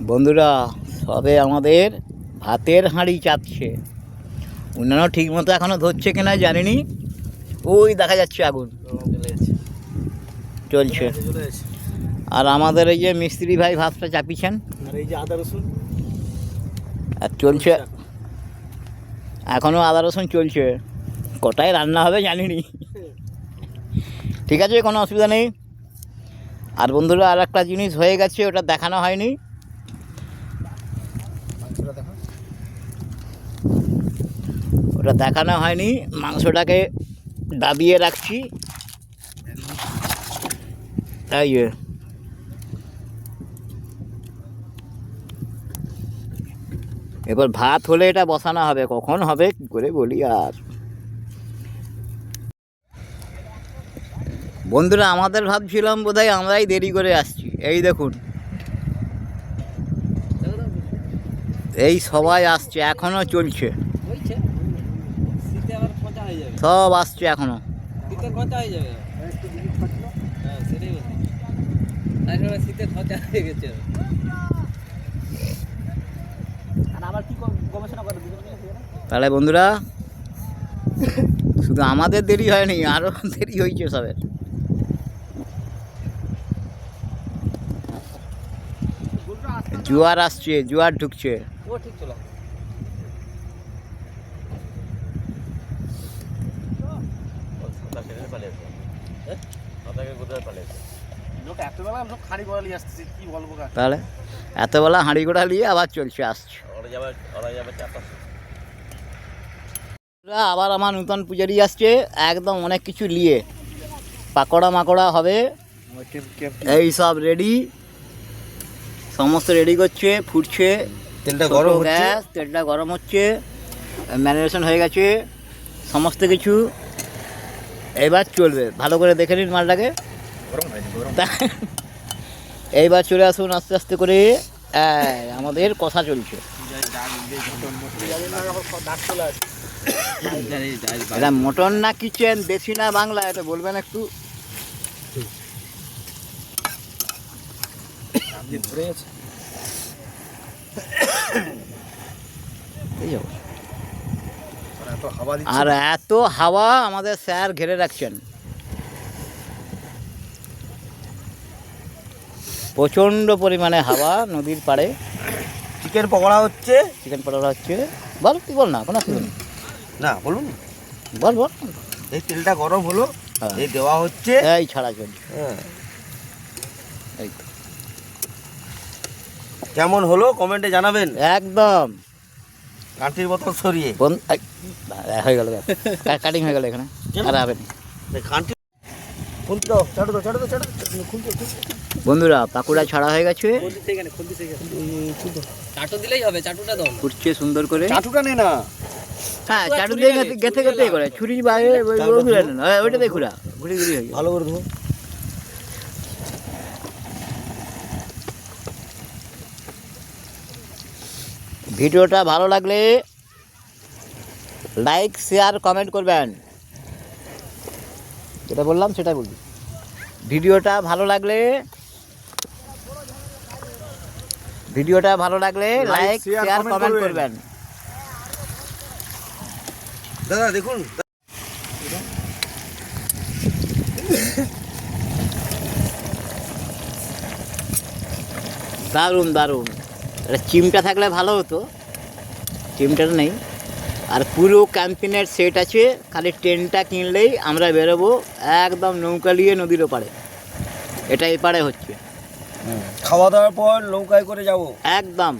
বন্ধুরা সবে আমাদের ভাতের হাঁড়ি চাপছে, অন্যান্য ঠিক মতো এখনও ধরছে কিনা জানিনি। ওই দেখা যাচ্ছে আগুন চলছে। আর আমাদের এই যে মিস্ত্রি ভাই ভাতটা চাপিয়েছেন, আর এই যে আদা রসুন আর চলছে এখনও আদা রসুন চলছে। কটায় রান্না হবে জানিনি, ঠিক আছে কোনো অসুবিধা নেই। আর বন্ধুরা আর একটা জিনিস হয়ে গেছে, ওটা দেখানো হয়নি। ওটা দেখানো হয়নি, মাংসটাকে দাবিয়ে রাখছি। তাই এবার ভাত হলে এটা বসানো হবে, কখন হবে কী করে বলি। আর বন্ধুরা আমাদের ভাবছিলাম বোধহয় আমরাই দেরি করে আসছি। এই দেখুন, এই সবাই আসছে, এখনো চলছে, সব আসছে এখনো। তাহলে বন্ধুরা শুধু আমাদের দেরি হয়নি, আরো দেরি হয়েছে সবের। জোয়ার আসছে, জোয়ার ঢুকছে। তাহলে এতবেলা হাঁড়ি গোড়া নিয়ে আবার চলছে, আসছে। আবার আমার নূতন পূজারি আসছে, একদম অনেক কিছু নিয়ে পাকোড়া মাকড়া হবে, এই সব রেডি, সমস্ত রেডি করছে, ফুটছে, তেলটা গরম হচ্ছে, তেলটা গরম হচ্ছে, ম্যারিনেশন হয়ে গেছে সমস্ত কিছু। এবার চলবে, ভালো করে দেখে নিন মালটাকে। এইবার চলে আসুন আস্তে আস্তে করে, আমাদের কষা চলছে। এটা মটন না কিচেন, দেশি না বাংলা, এটা বলবেন একটু। আর এত হাওয়া আমাদের স্যার ঘিরে রাখছেন, প্রচণ্ড পরিমাণে হাওয়া নদীর পাড়ে। চিকেন পকোড়া হচ্ছে, চিকেন পকোড়া হচ্ছে। বল, তুই বল না, কোনো অসুবিধা নেই। না বলুন, বল বল। এই তেলটা গরম হলো, এই দেওয়া হচ্ছে, এই ছাড়া চলছে। এই তো কেমন হলো কমেন্টে জানাবেন একদম। কাঁটির বোতল সরিয়ে হয়ে গেল, কাটিং হয়ে গেল এখানে, আর হবে না। বন্ধুরা পাকুড়া ছাড়া হয়ে গেছে, ফুটছে সুন্দর করে। চাটুটা নে না, হ্যাঁ চাটু দিয়ে গেথে গেথে করে ছুরি বাইরে ওইটা দিয়ে ঘুরা ঘুরি ঘুরি হয়ে ভালো করে ধো। ভিডিওটা ভালো লাগলে লাইক শেয়ার কমেন্ট করবেন, যেটা বললাম সেটাই বলবি। ভিডিওটা ভালো লাগলে লাইক শেয়ার কমেন্ট করবেন। দাদা দেখুন, দারুণ দারুণ। চিমটা থাকলে ভালো হতো, চিমটাটা নেই। আর পুরো ক্যাম্পিনের সেট আছে, খালি ট্রেনটা কিনলেই আমরা বেরোবো একদম নৌকা নিয়ে নদীর ওপারে। এটা এপারে হচ্ছে, খাওয়া দাওয়ার পর নৌকায় করে যাব একদম।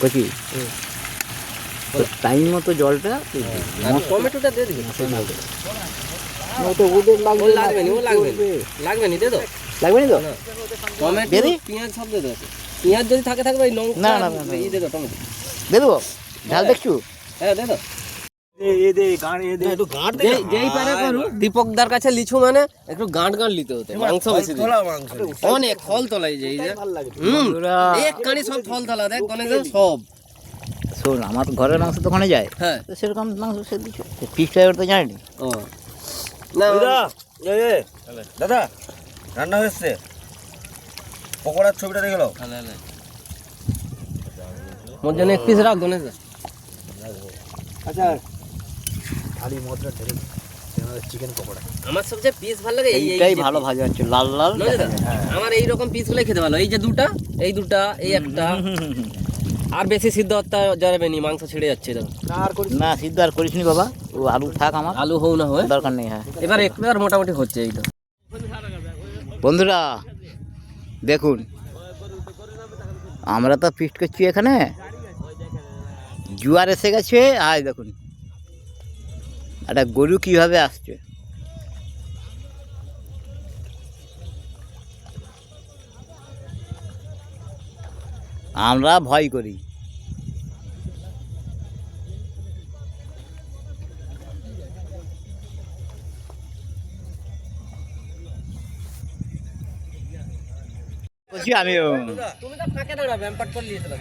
কচি টাইম মতো জলটা, টমেটোটা দিয়ে দিবি, লাগবে নি, দে তো, লাগবে না তো টমেটো পেঁয়াজ সব দিয়ে দেবো। পেঁয়াজ যদি থাকে থাকবে, না না দে দাও, টমেটো দিয়ে দেবো, ঝাল দেখছু? হ্যাঁ দে দাও। যেই পারে করু, দীপকদার কাছে লিচু মানে একটু গাঁট গাঁট লিতে হতে, মাংস বেশি অনেক ফল তোলাই যায়, এক কানি সব ফল তোলা দেখ, সব শোন আমার ঘরের মাংস দোকানে যায়, হ্যাঁ তো সেরকম মাংস সে দিচ্ছে, পিস ড্রাইভার তো জানি। ও না দাদা রান্না হয়েছে, পকোড়ার ছবিটা দেখে নাও। মোর জন্য এক পিস রাখ গণেশ। আচ্ছা খালি মদটা ঢেলে চিকেন পকোড়া। আমার সবচেয়ে পিস ভালো লাগে এইটাই ভালো ভাজা হচ্ছে, লাল লাল। আমার এই রকম পিসগুলোই খেতে ভালো। এই যে দুটা, এই দুটা, এই একটা। আর বেশি সিদ্ধ হতে যাবে নি, মাংস ছেড়ে যাচ্ছে এরকম। না সিদ্ধ আর করিস নি বাবা, ও আলু থাক, আমার আলু হোক না হয় দরকার নেই। হ্যাঁ এবার একটু আর মোটামুটি হচ্ছে। এই তো বন্ধুরা দেখুন, আমরা তো ফিস্ট করছি এখানে, জুয়ার এসে গেছে। আজ দেখুন একটা গরু কিভাবে আসছে। আমরা ভয় করি। বলছি আমিও তুমি তো ফাঁকে দাঁড়া, ব্যাম্পার করে নিয়ে চলে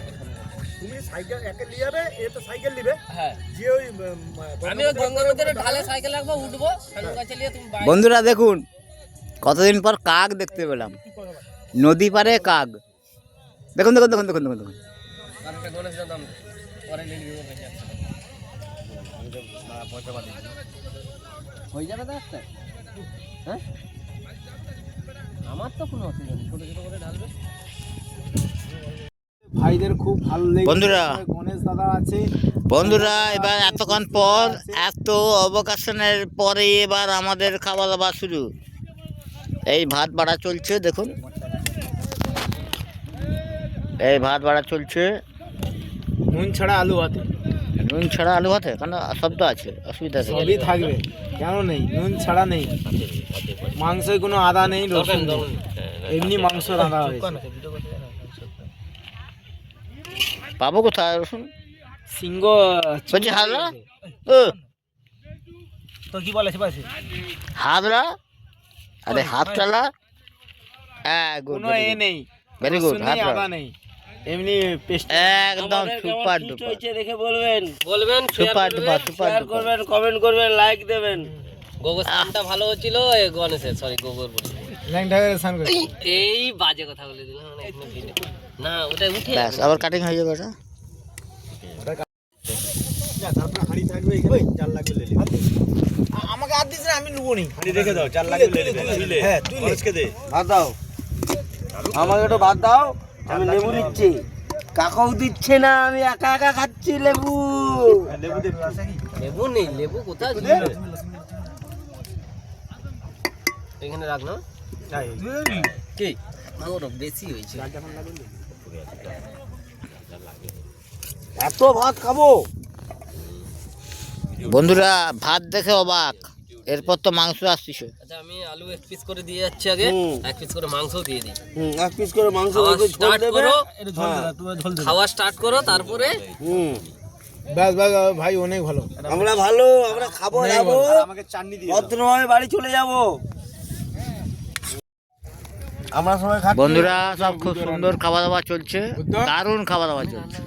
তুমি সাইকেল একে নিয়ে যাবে, এ তো সাইকেল নিবে। হ্যাঁ যে ওই আমি ওই গঙ্গার মধ্যে ঢালে সাইকেল রাখবো, উঠবো, সামনে কাছে নিয়ে তুমি বাইরে। বন্ধুরা দেখুন, কতদিন পর কাক দেখতে পেলাম, নদী পারে কাক। দেখুন দেখুন দেখুন দেখুন দেখুন দেখুন। কারণটা গণেশ দাম পরে নিয়ে নিয়ে হয়ে যাবে তো একটা। হ্যাঁ আমার তো কোনো অসুবিধা নেই, ছোটো ছোটো করে ঢালবে। ভাইদের খুব ভালো লেগেছে। বন্ধুরা গণেশ দাদা আছে। বন্ধুরা এবার এতক্ষণ পর, এত অবকাশনের পরে এবার আমাদের খাওয়া দাওয়া শুরু। এই ভাত বাড়া চলছে দেখুন, এই ভাত বাড়া চলছে। নুন ছাড়া আলু ভাতে নুন ছাড়া আলু ভাতে, কেন শব্দ আছে, অসুবিধা আছে? সবই থাকবে, কেন নেই? নুন ছাড়া নেই, মাংসে কোনো আদা নেই, রসুন নেই, এমনি মাংস রান্না হয়েছে। পাবো কোথায় রসুন? সিংহ বলছি হাজরা, ও তো কি বলে সেপাশে হাজরা, আরে হাত চালা। হ্যাঁ গুড, কোনো এ নেই, ভেরি গুড, রসুন নেই, আদা নেই, এমনি পেস্ট। একদম সুপার ডুপার, দেখে বলবেন, বলবেন, super duper, super share duper. করবেন, কমেন্ট করবেন, লাইক দেবেন। গোবর স্নানটা ভালো হচ্ছিল, গণেশের সরি গোবর বলি, এই বাজে কথা বলে দিলাম না, এখানে ভিডিও না, ওটা উঠে ব্যাস আবার কাটিং হয়ে যাবে ওটা। আমাকে আর দিস না, আমি নেবো নি। রেখে দাও, 4 লাগবে লে। হ্যাঁ তুই লেজকে দে, ভাত দাও আমাকে, একটু ভাত দাও, আমি লেবু নিচ্ছি। কাকাও দিচ্ছে না, আমি একা একা খাচ্ছি লেবু। লেবু দে, লেবু নেই, লেবু কোথায় ছিল? এখানে রাখ না, কি আমার বেশি হয়েছে। এত ভাত খাবো? বন্ধুরা ভাত দেখে অবাক, এরপর তো মাংস আসছে। আচ্ছা আমি আলু এক পিস করে দিয়ে যাচ্ছি আগে, এক পিস করে মাংসও দিয়ে দিই। এক পিস করে মাংস স্টার্ট করো, খাওয়া স্টার্ট করো, তারপরে ব্যাস ব্যাস ভাই, অনেক ভালো। আমরা ভালো, আমরা খাবো, যাবো, আমাকে চাটনি দিয়ে ভদ্রভাবে বাড়ি চলে যাবো। আমরা সবাই খাচ্ছি। বন্ধুরা সব খুব সুন্দর খাওয়া দাওয়া চলছে, দারুণ খাওয়া দাওয়া চলছে,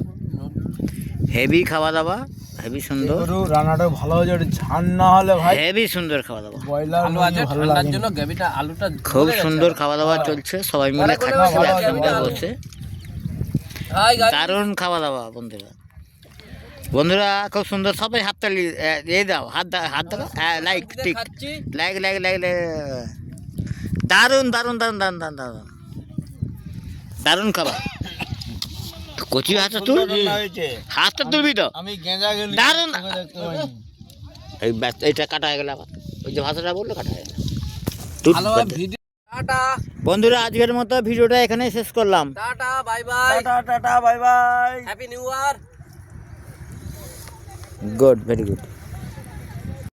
হেভি খাওয়া দাওয়া, হেভি সুন্দর। রান্নাটা ভালো হয়েছে, ঝাল না হলে ভাই হেভি সুন্দর খাওয়া দাওয়া, ব্রয়লার আলু আছে ঠান্ডার জন্য, গ্রেভিটা আলুটা খুব সুন্দর খাওয়া দাওয়া চলছে, সবাই মিলে খাচ্ছি একসঙ্গে বসে, হাই গাইস, দারুণ খাওয়া দাওয়া। বন্ধুরা বন্ধুরা খুব সুন্দর, সবাই হাততালি এই দাও, হাত দাও, লাইক টিক, খাচ্ছি। লাইক লাইক লাইক, দারুণ দারুণ দারুণ দারুণ দারুণ দারুণ দারুণ খাবার। কচি হাতটা তুল, হাতটা তুলবি তো, আমি গেঁজা গেলি দারুণ। এই ব্যাস, এইটা কাটা হয়ে গেল আবার, ওই যে ভাষাটা বললো কাটা হয়ে গেল। টাটা বন্ধুরা আজকের মতো ভিডিওটা এখানে শেষ করলাম। Tata bye bye, tata bye bye, happy new year. Good, very good.